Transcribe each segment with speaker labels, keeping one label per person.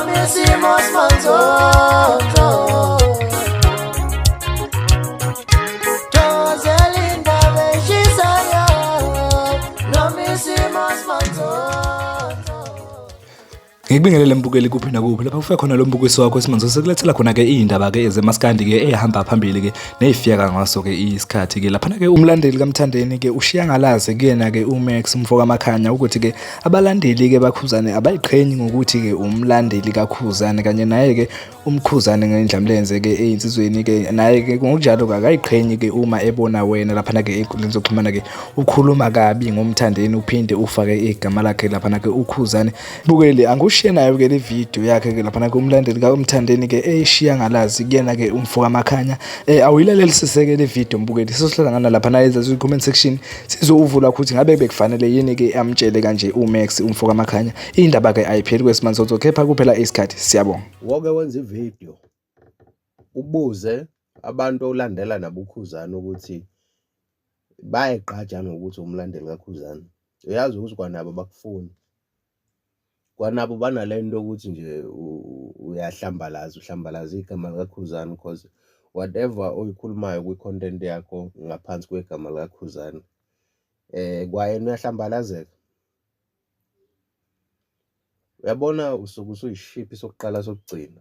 Speaker 1: Nomissimos Manzozo Joselinda Beshisaya Nomissimos Manzozo.
Speaker 2: Ngikubingelele mbukeli kuphi nakuphi lapha kufika khona lo mbukiso wakho esimanje sekulethela khona ke indaba ke ezemaskandi ke ehamba phambili ke nezifika ngaso ke isikhathi ke lapha ke umlandeli kaMthandeni ke ushiya ngalaze kuyena ke uMax Mfoka Makhanya ukuthi ke abalandeli ke baKhuzane abayiqhenyi ngokuthi ke umlandeli kaKhuzane kanye naye ke umKhuzane ngendlamlenze ke einsizweni ke naye ke ngokunjalo akayiqhenyi ke uma ebona wena lapha ke enkundleni zokuxhumana ke ukhuluma kabi ngomthandeni uphinde ufake igama lakhe lapha ke uKhuzane bukeli angushiya nayo ke le video yakhe ke lapha ke umlandeli kaMthandeni ke eshiya ngalazi kuyena ke umfoka Makhanya awuyilalelisise ke le video mbukeli sizohlala ngana lapha na yenza ku comment section sizovula ukuthi ngabe bekufanele yini ke amtshele kanje uMax umfoka Makhanya indaba ke ayipheli kwesimanzozo kepha kuphela isikhathi siyabonga
Speaker 3: woke wenza ivideo ubuze abantu olandela nabuKhuzane ukuthi bayeqhaja ngokuthi umlandeli kaKhuzane uyazi ukuthi kwanabo bakufuni kwanabo banalento ukuthi nje uhlambalaza igama likaKhuzane because whatever oyikhulumayo kwi-content yakho ngaphansi kwegama likaKhuzane kwayena uyahlambalazeka. Uyabona usuke usuyishiphi sokuqala sokugcina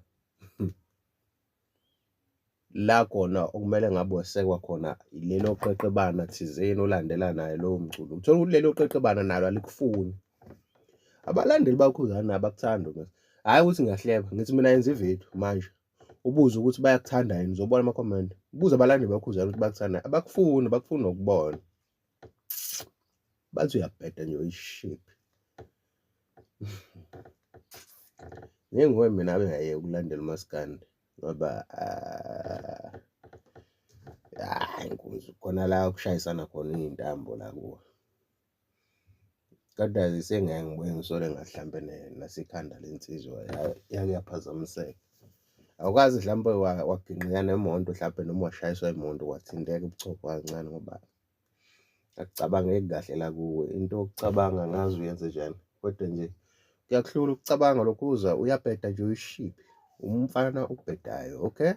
Speaker 3: la khona okumele ngabe wesekwa khona ilelo qeqebana thizeni olandela naye lowo mculo uthola ukuthi lelo qeqebana nalo alikufuni. Abalandeli baKhuzane abakuthanda manje hayi ukuthi ngiyahleba ngithi mina yenza ivideo manje ubuze ukuthi bayakuthanda yini uzobona ama comment ubuze abalandeli baKhuzane ukuthi bakuthanda abakufuni nokubona bathi uyabheda nje uyishiphi. Ngenguwe mina abengayeke ukulandela uMaskandi ngoba inkunzi khona la kushayisana khona izintambo la kuwo kodwa sengeke ngibuye ngisole ngahlambe nasikhanda lensizwa yake yaphazamiseka awukazi mhlambe waginqika nemonto mhlambe noma washayiswa imoto wathinteka ubuchopho kancane ngoba akucabangeki kahle la kuwe into okucabanga ngazi uyenze njani kodwa nje kuyakuhlula ukucabanga lokhuza uyabheda nje uyishiphi umfana ubhedayo okay.